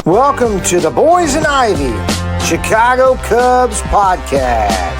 Welcome to the Boyz N Ivy Chicago Cubs podcast.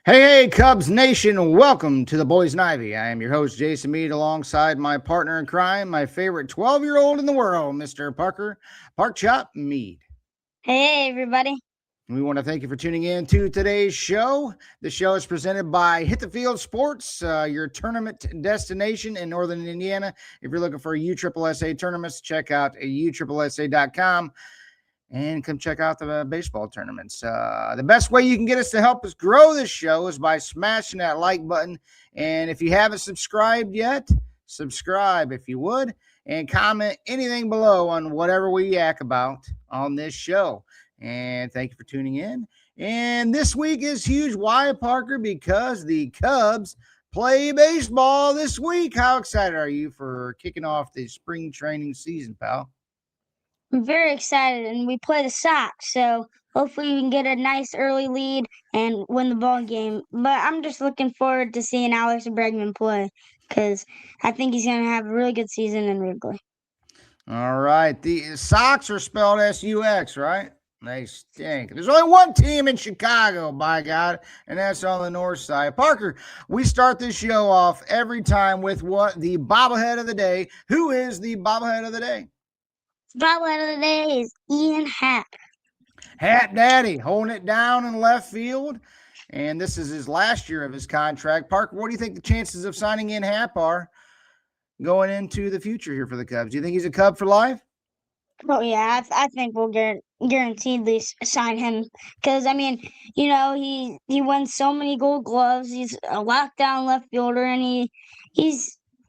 Hey, Cubs Nation. Welcome to the Boyz N Ivy. I am your host, Jason Mead, alongside my partner in crime, my favorite 12-year-old in the world, Mr. Park Chop Mead. Hey, everybody. We want to thank you for tuning in to today's show. The show is presented by Hit the Field Sports, your tournament destination in Northern Indiana. If you're looking for USSSA tournaments, check out USSSA.com and come check out the baseball tournaments. The best way you can get us to help us grow this show is by smashing that like button. And if you haven't subscribed yet, subscribe if you would, and comment anything below on whatever we yak about on this show. And thank you for tuning in. And this week is huge. Why, Parker? Because the Cubs play baseball this week. How excited are you for kicking off the spring training season, pal? I'm very excited, and we play the Sox, so hopefully we can get a nice early lead and win the ball game. But I'm just looking forward to seeing Alex Bregman play because I think he's going to have a really good season in Wrigley. All right. The Sox are spelled S-U-X, right? They stink. There's only one team in Chicago, by God, and that's on the north side. Parker, we start this show off every time with what? The bobblehead of the day. Who is the bobblehead of the day? The bobblehead of the day is Ian Happ. Hat Daddy holding it down in left field, and this is his last year of his contract. Parker, what do you think the chances of signing in Happ are going into the future here for the Cubs? Do you think he's a Cub for life? Oh, yeah, I think we'll guaranteedly sign him because, I mean, you know, he wins so many gold gloves. He's a lockdown left fielder, and he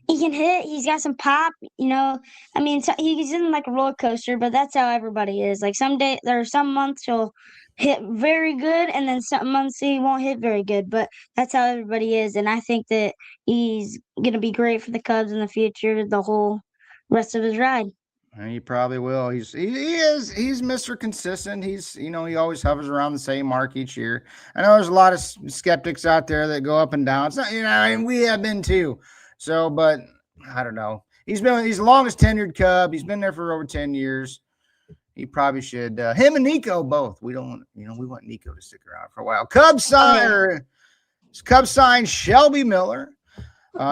can hit. He's got some pop, you know. I mean, so he's in like a roller coaster, but that's how everybody is. Like there are some months he'll hit very good, and then some months he won't hit very good, but that's how everybody is. And I think that he's going to be great for the Cubs in the future, the whole rest of his ride. He probably will. He's Mr. Consistent. He always hovers around the same mark each year. I know there's a lot of skeptics out there that go up and down. It's not, and we have been too. So, but I don't know. He's the longest tenured Cub. He's been there for over 10 years. He probably should. Him and Nico both. We want Nico to stick around for a while. Cubs signed Shelby Miller.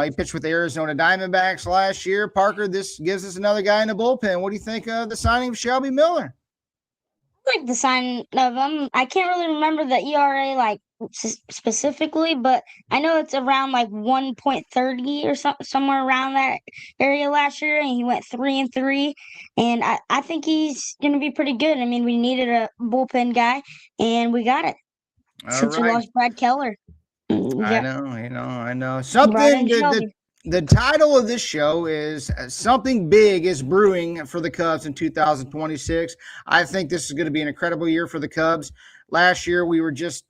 He pitched with the Arizona Diamondbacks last year. Parker, this gives us another guy in the bullpen. What do you think of the signing of Shelby Miller? I like the signing of him. I can't really remember the ERA specifically, but I know it's around like 1.30 or somewhere around that area last year, and he went 3-3. And I think he's going to be pretty good. I mean, we needed a bullpen guy, and we got it since we lost Brad Keller. I know. The title of this show is Something Big is Brewing for the Cubs in 2026. I think this is going to be an incredible year for the Cubs. Last year, we were just,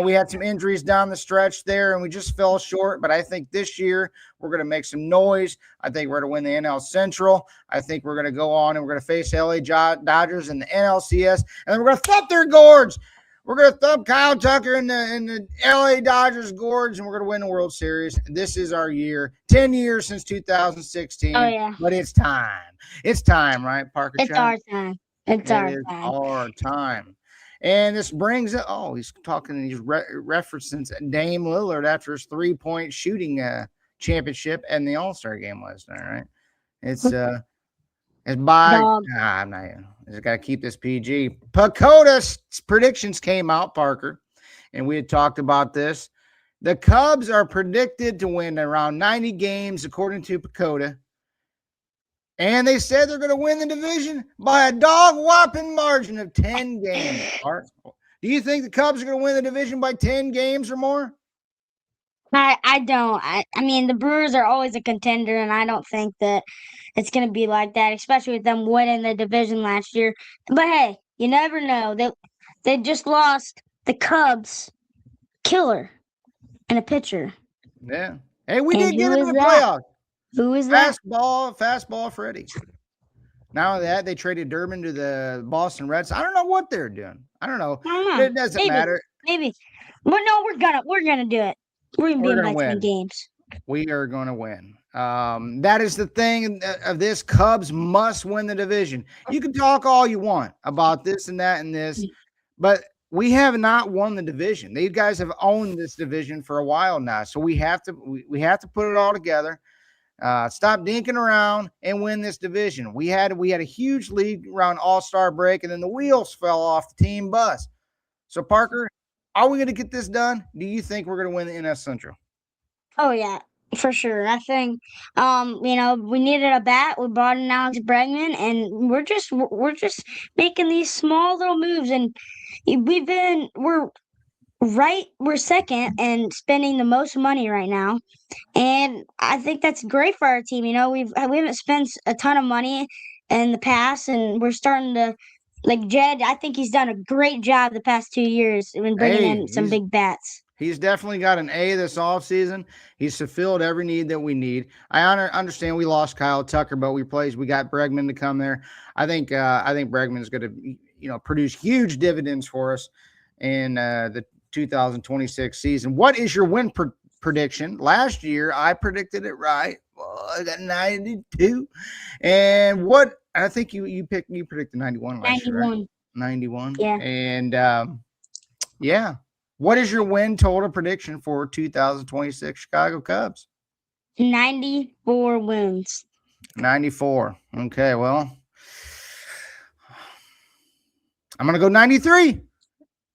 we had some injuries down the stretch there, and we just fell short. But I think this year, we're going to make some noise. I think we're going to win the NL Central. I think we're going to go on and we're going to face LA Dodgers in the NLCS, and then we're going to thump their gourds. We're going to thump Kyle Tucker in the LA Dodgers gorge, and we're going to win the World Series. This is our year. 10 years since 2016. Oh, yeah. But it's time. It's time, right, Parker? It's our time. It's our time. And this brings it. Oh, he's talking. He's referencing Dame Lillard after his 3-point shooting championship and the All-Star game last night, right? It's by. I'm not. I just got to keep this PG. Pacoda's predictions came out, Parker, and we had talked about this. The Cubs are predicted to win around 90 games, according to Pacoda. And they said they're going to win the division by a dog-whopping margin of 10 games. Do you think the Cubs are going to win the division by 10 games or more? I don't. I mean, the Brewers are always a contender, and I don't think that it's going to be like that, especially with them winning the division last year. But, hey, you never know. They just lost the Cubs killer and a pitcher. Yeah. Hey, we did get into the playoffs. Who is that? Fastball Freddie. Now that they traded Durbin to the Boston Red Sox, I don't know what they're doing. I don't know. It doesn't matter. Maybe. Well, no, we're gonna do it. We're gonna be in 10 games. We are gonna win. That is the thing of this. Cubs must win the division. You can talk all you want about this and that and this, but we have not won the division. These guys have owned this division for a while now, so we have to put it all together. Stop dinking around and win this division. We had a huge lead around All-Star break, and then the wheels fell off the team bus. So Parker, are we going to get this done? Do you think we're going to win the NS Central? Oh yeah, for sure. I think we needed a bat. We brought in Alex Bregman, and we're just making these small little moves, and we're second and spending the most money right now. And I think that's great for our team. We haven't spent a ton of money in the past, and we're starting to like Jed. I think he's done a great job the past 2 years in bringing Hey, in some big bats. he's definitely got an A this offseason. He's fulfilled every need that we need. I understand we lost Kyle Tucker, but we got Bregman to come there. I think Bregman is going to produce huge dividends for us in the 2026 season. What is your win prediction? Last year I predicted it right. Well, I got 92, and what I think you predicted 91 last year, right? 91. Yeah. And yeah. What is your win total prediction for 2026 Chicago Cubs? 94 wins. 94. Okay, well, I'm going to go 93.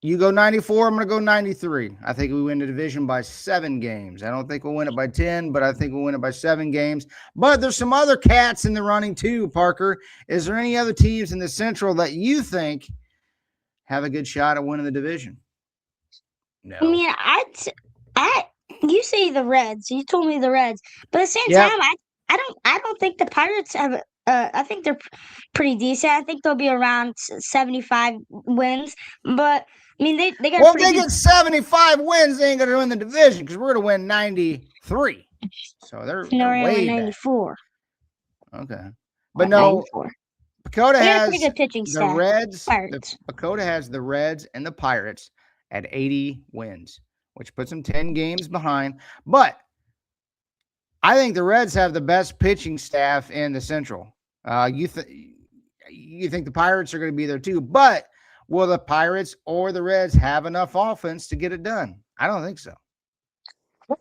You go 94, I'm going to go 93. I think we win the division by 7 games. I don't think we'll win it by 10, but I think we'll win it by 7 games. But there's some other cats in the running too, Parker. Is there any other teams in the Central that you think have a good shot at winning the division? No. I mean, you say the Reds. You told me the Reds, but at the same time, I don't think the Pirates have. I think they're pretty decent. I think they'll be around 75 wins. But I mean, they got. Well, if they get 75 wins, they ain't gonna win the division because we're gonna win 93. So they're way 94. Back. Okay, but no. 94. Pacoda has pretty good pitching staff. The Reds. Pacoda has the Reds and the Pirates at 80 wins, which puts them 10 games behind. But I think the Reds have the best pitching staff in the Central. You think the Pirates are going to be there too, but will the Pirates or the Reds have enough offense to get it done? I don't think so. I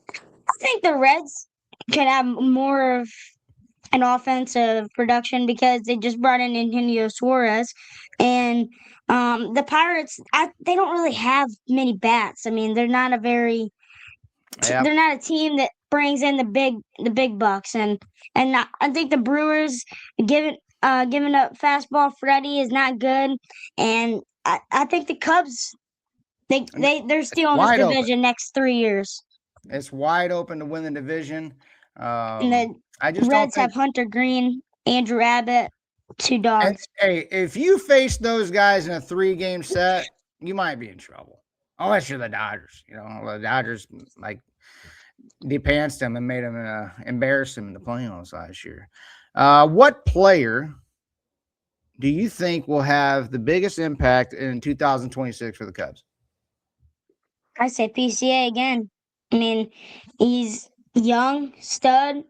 think the Reds could have more of an offensive production because they just brought in Eugenio Suarez, and the Pirates, they don't really have many bats. I mean, they're not they're not a team that brings in the big bucks, and I think the Brewers giving up fastball Freddie is not good, and I think the Cubs they're stealing this division next 3 years. It's wide open to win the division. And the Reds have Hunter Green, Andrew Abbott, 2 dogs. And, hey, if you face those guys in a 3-game set, you might be in trouble. Unless you're the Dodgers. The Dodgers de-pantsed them and made them embarrass them in the playoffs last year. What player do you think will have the biggest impact in 2026 for the Cubs? I say PCA again. I mean, he's young, stud.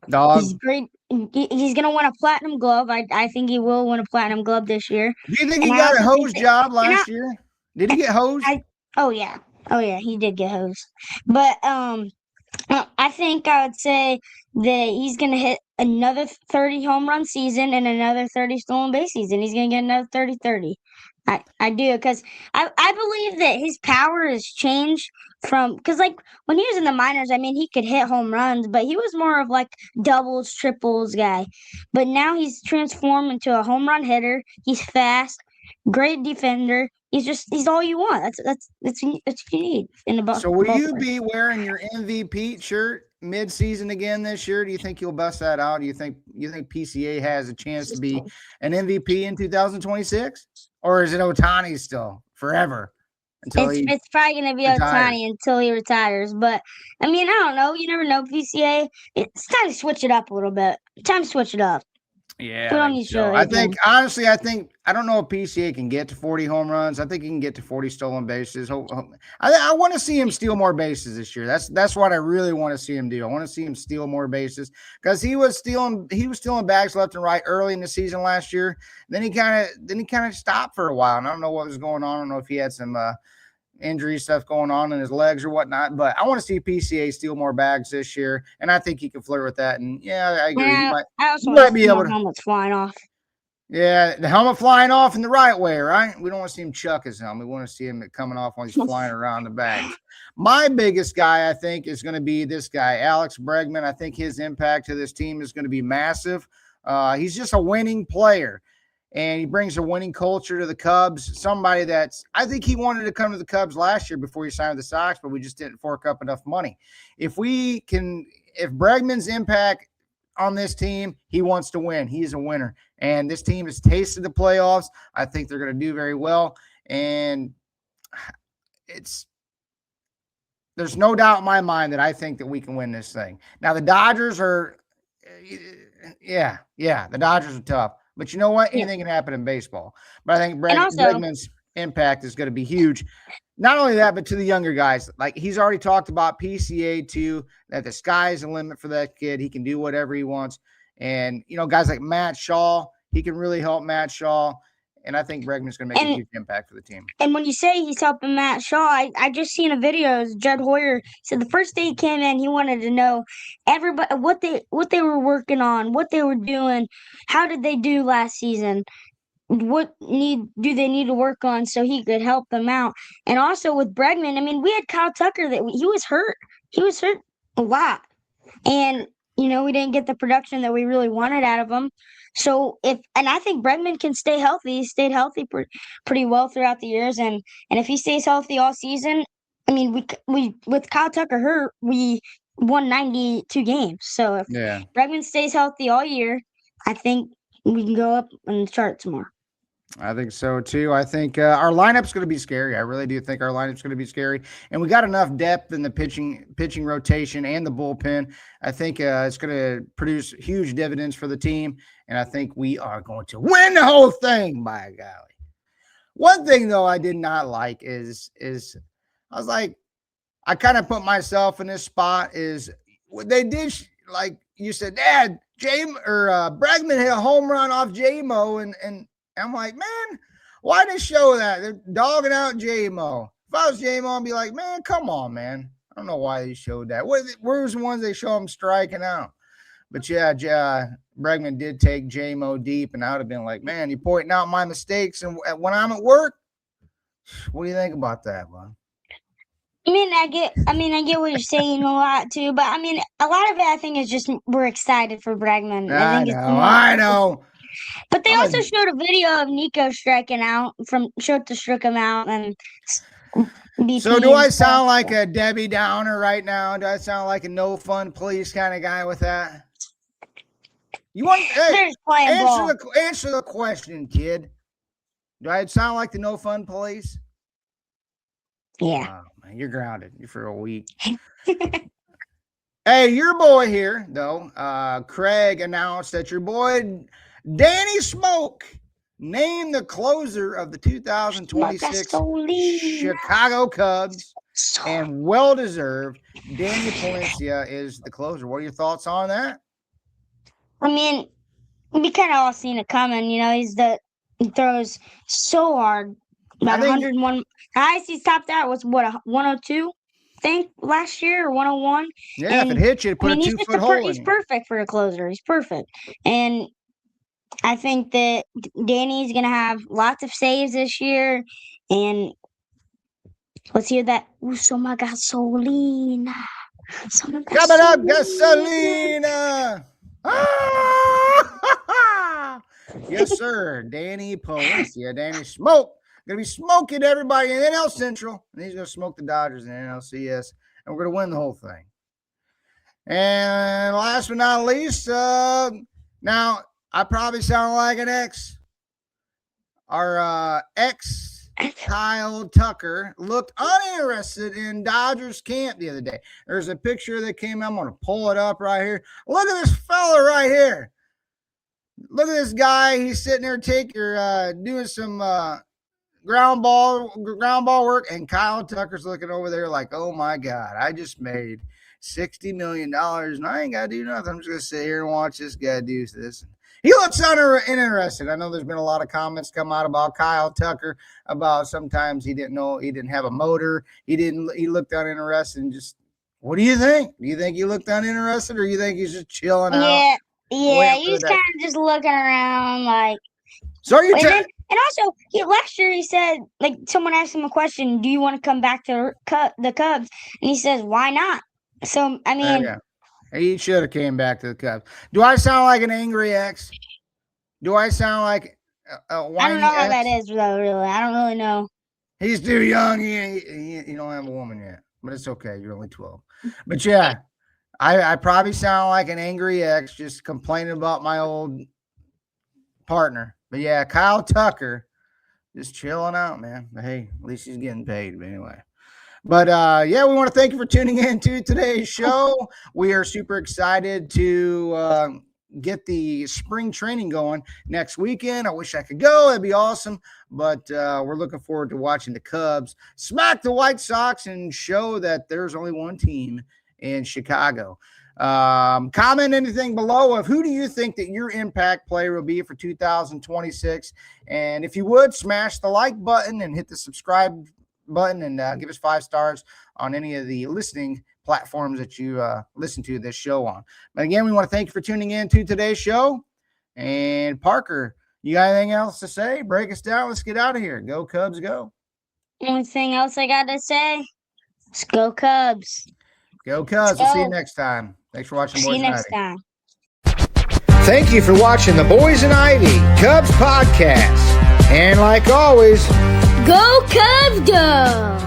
Dog. He's great. He's going to win a platinum glove. I think he will win a platinum glove this year. Do you think he got a hose job last year? Did he get hosed? Oh yeah, he did get hosed. But I think I would say that he's going to hit another 30 home run season and another 30 stolen base season. He's going to get another 30-30. I do, because I believe that his power has changed because like when he was in the minors, I mean, he could hit home runs, but he was more of like doubles, triples guy. But now he's transformed into a home run hitter. He's fast, great defender. He's all you want. That's what you need in the ball. So will you be wearing your MVP shirt mid-season again this year? Do you think you'll bust that out? Do you think PCA has a chance to be an MVP in 2026? Or is it Ohtani still forever? It's probably going to be Ohtani until he retires. But, I mean, I don't know. You never know, PCA. It's time to switch it up a little bit. Time to switch it up. Yeah, Put I on think your so. shirt I again. think honestly, I don't know if PCA can get to 40 home runs. I think he can get to 40 stolen bases. I want to see him steal more bases this year. That's what I really want to see him do. I want to see him steal more bases because he was stealing bags left and right early in the season last year. Then he kind of stopped for a while, and I don't know what was going on. I don't know if he had some injury stuff going on in his legs or whatnot. But I want to see PCA steal more bags this year, and I think he can flirt with that. And yeah, I agree. Yeah, I also He want to might be see able more to. helmets flying off. Yeah, the helmet flying off in the right way, right? We don't want to see him chuck his helmet. We want to see him coming off when he's flying around the bags. My biggest guy, I think, is going to be this guy, Alex Bregman. I think his impact to this team is going to be massive. He's just a winning player, and he brings a winning culture to the Cubs. Somebody I think he wanted to come to the Cubs last year before he signed with the Sox, but we just didn't fork up enough money. If Bregman's impact on this team, he wants to win. He is a winner. And this team has tasted the playoffs. I think they're going to do very well. And there's no doubt in my mind that I think that we can win this thing. Now, the Dodgers are, the Dodgers are tough. But you know what? Anything can happen in baseball. But I think Bregman's impact is going to be huge. Not only that, but to the younger guys. Like, he's already talked about PCA too, that the sky is the limit for that kid. He can do whatever he wants. And, guys like Matt Shaw, he can really help Matt Shaw. And I think Bregman's going to make a huge impact for the team. And when you say he's helping Matt Shaw, I just seen a video. Judd Hoyer said the first day he came in, he wanted to know everybody what they were working on, what they were doing, how did they do last season, what do they need to work on so he could help them out. And also with Bregman, I mean, we had Kyle Tucker that he was hurt. He was hurt a lot, and we didn't get the production that we really wanted out of him. So I think Bregman can stay healthy. He stayed healthy pretty well throughout the years, and if he stays healthy all season, I mean, we with Kyle Tucker hurt, we won 92 games. So if Bregman stays healthy all year, I think we can go up in the charts more. I think so too. I think our lineup's going to be scary. I really do think our lineup's going to be scary, and we got enough depth in the pitching rotation and the bullpen. I think it's going to produce huge dividends for the team, and I think we are going to win the whole thing. By golly! One thing though, I did not like is I was like, I kind of put myself in this spot. Is what they did, like you said, Dad, Bregman hit a home run off J-Mo, and I'm like, man, why they show that? They're dogging out J-Mo. If I was J-Mo, I'd be like, man, come on, man. I don't know why they showed that. Where's the ones they show him striking out? But yeah, Bregman did take J-Mo deep, and I would have been like, man, you're pointing out my mistakes, and when I'm at work, what do you think about that, man? I get what you're saying a lot too, but I mean, a lot of it I think is just we're excited for Bregman. I know. But they also showed a video of Nico striking out struck him out, and BP. So do I sound like a Debbie Downer right now? Do I sound like a no fun police kind of guy with that? You want answer the question, kid. Do I sound like the no fun police? Yeah. Oh, man, you're grounded. You're for a week. Hey, your boy here, though, Craig announced that your boy Danny Smoke named the closer of the 2026 Chicago Cubs, and well-deserved. Danny Palencia is the closer. What are your thoughts on that? I mean, we kind of all seen it coming. He throws so hard. About 101. Highest he's topped out was what, 102? I think last year, or 101. Yeah, if it hits you, put a 2-foot hole in. He's perfect for a closer. He's perfect, and I think that Danny's gonna have lots of saves this year. And let's hear that. Usoma gasolina. Coming up, gasolina. Yes, sir. Danny Palencia, Danny Smoke. Going to be smoking everybody in NL Central. And he's going to smoke the Dodgers in NLCS. And we're going to win the whole thing. And last but not least, now, I probably sound like an ex. Our ex, Kyle Tucker, looked uninterested in Dodgers camp the other day. There's a picture that came out. I'm going to pull it up right here. Look at this fella right here. Look at this guy. He's sitting there doing some ground ball work, and Kyle Tucker's looking over there like, oh my God, I just made $60 million and I ain't got to do nothing. I'm just going to sit here and watch this guy do this. He looks uninterested. I know there's been a lot of comments come out about Kyle Tucker about sometimes he didn't have a motor. He looked uninterested and just, what do you think? Do you think he looked uninterested, or you think he's just chilling out? Yeah, he's kind of just looking around like. So you and also, last year he said, like, someone asked him a question, do you want to come back to the Cubs? And he says, why not? So, I mean. Yeah. He should have came back to the Cubs. Do I sound like an angry ex? Do I sound like a whiny I don't know how ex? that is, though, really. I don't really know. He's too young. He don't have a woman yet. But it's okay. You're only 12. But, yeah, I probably sound like an angry ex just complaining about my old partner. But, yeah, Kyle Tucker just chilling out, man. But, hey, at least he's getting paid. But anyway. But, yeah, we want to thank you for tuning in to today's show. We are super excited to get the spring training going next weekend. I wish I could go. That'd be awesome. But we're looking forward to watching the Cubs smack the White Sox and show that there's only one team in Chicago. Comment anything below of who do you think that your impact player will be for 2026. And if you would, smash the like button and hit the subscribe button and give us 5 stars on any of the listening platforms that you listen to this show on. But again, we want to thank you for tuning in to today's show. And Parker, you got anything else to say? Break us down. Let's get out of here. Go Cubs, go. Anything else I got to say? Let's go Cubs. Go Cubs. We'll see you next time. Thanks for watching Boyz N Ivy. See you next time. Thank you for watching the Boyz N Ivy Cubs podcast. And like always, go Cubs, go!